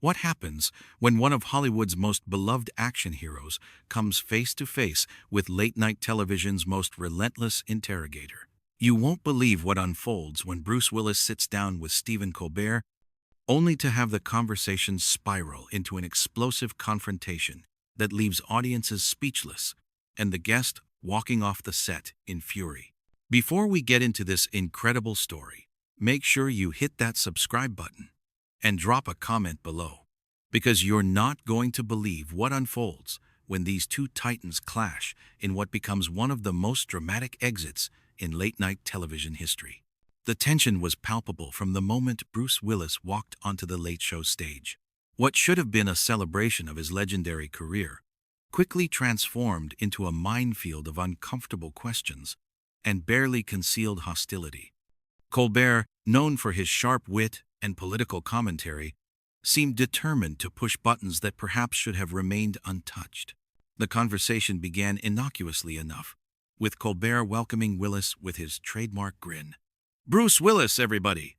What happens when one of Hollywood's most beloved action heroes comes face to face with late-night television's most relentless interrogator? You won't believe what unfolds when Bruce Willis sits down with Stephen Colbert, only to have the conversation spiral into an explosive confrontation that leaves audiences speechless and the guest walking off the set in fury. Before we get into this incredible story, make sure you hit that subscribe button and drop a comment below, because you're not going to believe what unfolds when these two titans clash in what becomes one of the most dramatic exits in late-night television history. The tension was palpable from the moment Bruce Willis walked onto the Late Show stage. What should have been a celebration of his legendary career quickly transformed into a minefield of uncomfortable questions and barely concealed hostility. Colbert, known for his sharp wit and political commentary, seemed determined to push buttons that perhaps should have remained untouched. The conversation began innocuously enough, with Colbert welcoming Willis with his trademark grin. "Bruce Willis, everybody!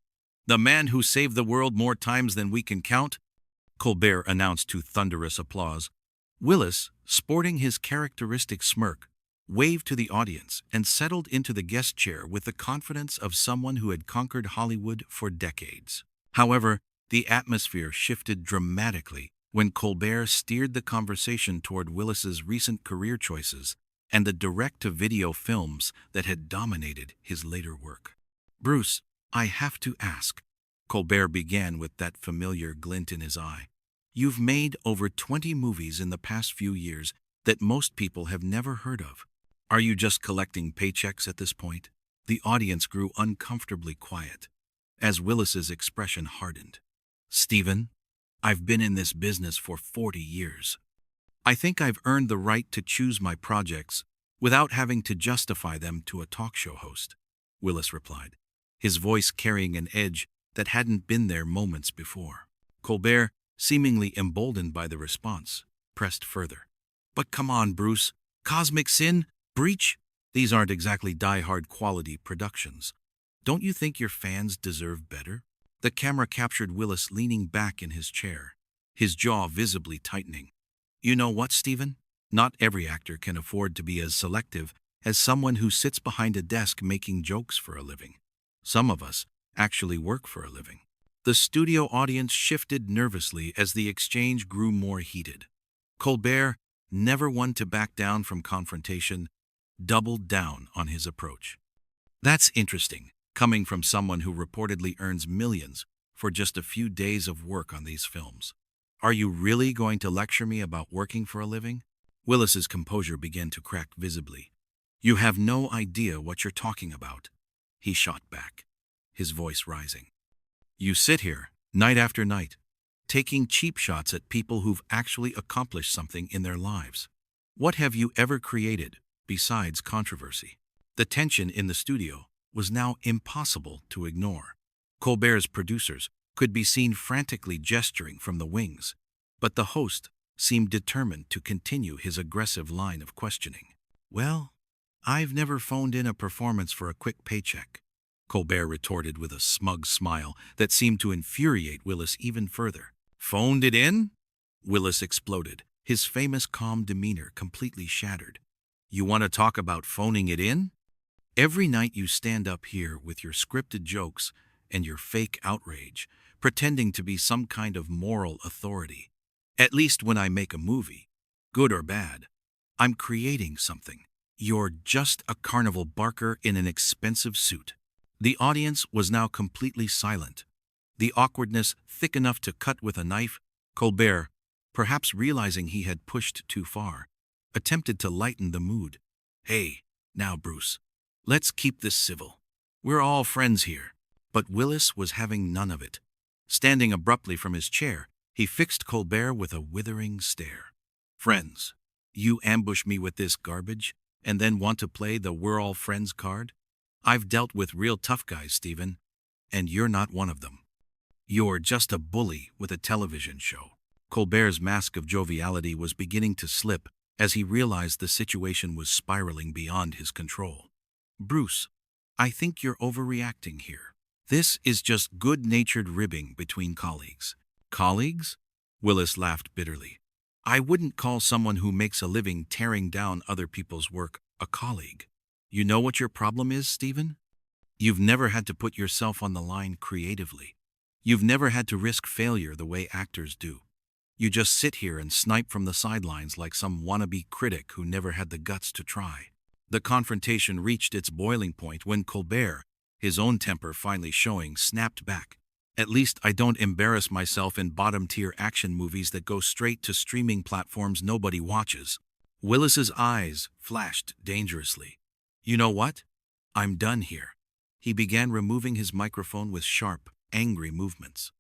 The man who saved the world more times than we can count," Colbert announced to thunderous applause. Willis, sporting his characteristic smirk, waved to the audience and settled into the guest chair with the confidence of someone who had conquered Hollywood for decades. However, the atmosphere shifted dramatically when Colbert steered the conversation toward Willis's recent career choices and the direct-to-video films that had dominated his later work. "Bruce, I have to ask," Colbert began with that familiar glint in his eye. "You've made over 20 movies in the past few years that most people have never heard of. Are you just collecting paychecks at this point?" The audience grew uncomfortably quiet as Willis's expression hardened. "Stephen, I've been in this business for 40 years. I think I've earned the right to choose my projects without having to justify them to a talk show host," Willis replied, his voice carrying an edge that hadn't been there moments before. Colbert, seemingly emboldened by the response, pressed further. "But come on, Bruce. Cosmic Sin? Breach? These aren't exactly die-hard quality productions. Don't you think your fans deserve better?" The camera captured Willis leaning back in his chair, his jaw visibly tightening. "You know what, Stephen? Not every actor can afford to be as selective as someone who sits behind a desk making jokes for a living. Some of us actually work for a living." The studio audience shifted nervously as the exchange grew more heated. Colbert, never one to back down from confrontation, doubled down on his approach. "That's interesting, coming from someone who reportedly earns millions for just a few days of work on these films. Are you really going to lecture me about working for a living?" Willis's composure began to crack visibly. "You have no idea what you're talking about," he shot back, his voice rising. "You sit here, night after night, taking cheap shots at people who've actually accomplished something in their lives. What have you ever created besides controversy?" The tension in the studio was now impossible to ignore. Colbert's producers could be seen frantically gesturing from the wings, but the host seemed determined to continue his aggressive line of questioning. "Well, I've never phoned in a performance for a quick paycheck," Colbert retorted with a smug smile that seemed to infuriate Willis even further. "Phoned it in?" Willis exploded, his famous calm demeanor completely shattered. "You want to talk about phoning it in? Every night you stand up here with your scripted jokes and your fake outrage, pretending to be some kind of moral authority. At least when I make a movie, good or bad, I'm creating something. You're just a carnival barker in an expensive suit." The audience was now completely silent, the awkwardness thick enough to cut with a knife. Colbert, perhaps realizing he had pushed too far, attempted to lighten the mood. "Hey, now Bruce, let's keep this civil. We're all friends here." But Willis was having none of it. Standing abruptly from his chair, he fixed Colbert with a withering stare. "Friends? You ambush me with this garbage and then want to play the 'we're all friends' card? I've dealt with real tough guys, Stephen, and you're not one of them. You're just a bully with a television show." Colbert's mask of joviality was beginning to slip as he realized the situation was spiraling beyond his control. "Bruce, I think you're overreacting here. This is just good-natured ribbing between colleagues." "Colleagues? Willis laughed bitterly. I wouldn't call someone who makes a living tearing down other people's work a colleague. You know what your problem is, Stephen? You've never had to put yourself on the line creatively. You've never had to risk failure the way actors do. You just sit here and snipe from the sidelines like some wannabe critic who never had the guts to try. The confrontation reached its boiling point when Colbert, his own temper finally showing, snapped back. At least I don't embarrass myself in bottom-tier action movies that go straight to streaming platforms nobody watches. Willis's eyes flashed dangerously. You know what? I'm done here. He began removing his microphone with sharp, angry movements.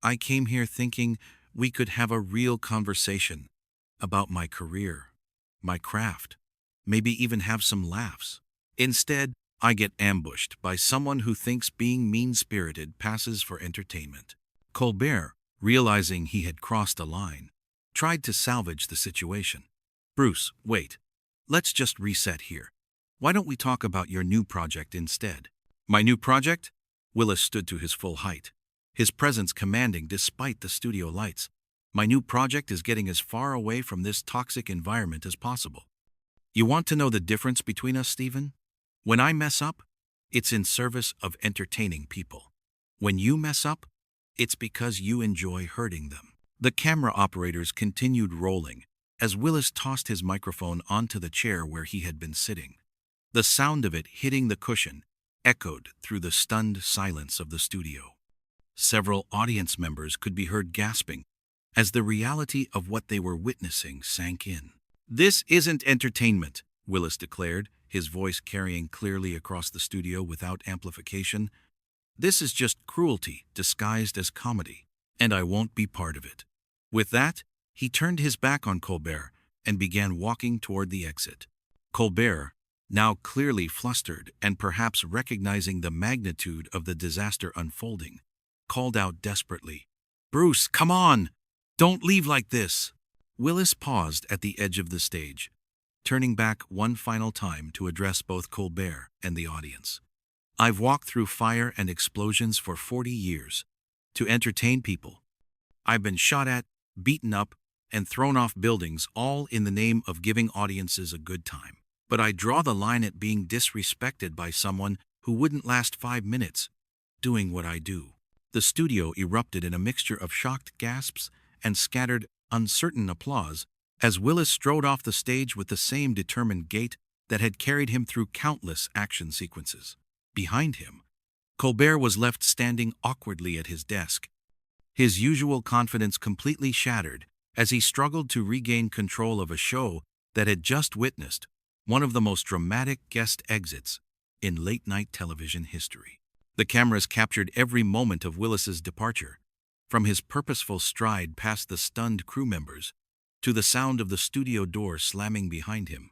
I came here thinking we could have a real conversation about my career, my craft, maybe even have some laughs. Instead, I get ambushed by someone who thinks being mean-spirited passes for entertainment. Colbert, realizing he had crossed a line, tried to salvage the situation. Bruce, wait. Let's just reset here. Why don't we talk about your new project instead? My new project? Willis stood to his full height, his presence commanding despite the studio lights. My new project is getting as far away from this toxic environment as possible. You want to know the difference between us, Stephen? When I mess up, it's in service of entertaining people. When you mess up, it's because you enjoy hurting them. The camera operators continued rolling as Willis tossed his microphone onto the chair where he had been sitting. The sound of it hitting the cushion echoed through the stunned silence of the studio. Several audience members could be heard gasping as the reality of what they were witnessing sank in. This isn't entertainment, Willis declared, his voice carrying clearly across the studio without amplification. This is just cruelty disguised as comedy, and I won't be part of it. With that, he turned his back on Colbert and began walking toward the exit. Colbert, now clearly flustered and perhaps recognizing the magnitude of the disaster unfolding, called out desperately, "Bruce, come on! Don't leave like this!" Willis paused at the edge of the stage, turning back one final time to address both Colbert and the audience. I've walked through fire and explosions for 40 years to entertain people. I've been shot at, beaten up, and thrown off buildings, all in the name of giving audiences a good time. But I draw the line at being disrespected by someone who wouldn't last 5 minutes doing what I do. The studio erupted in a mixture of shocked gasps and scattered, uncertain applause as Willis strode off the stage with the same determined gait that had carried him through countless action sequences. Behind him, Colbert was left standing awkwardly at his desk, his usual confidence completely shattered as he struggled to regain control of a show that had just witnessed one of the most dramatic guest exits in late-night television history. The cameras captured every moment of Willis's departure, from his purposeful stride past the stunned crew members to the sound of the studio door slamming behind him,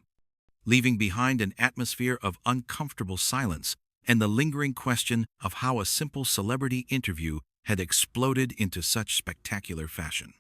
leaving behind an atmosphere of uncomfortable silence and the lingering question of how a simple celebrity interview had exploded into such spectacular fashion.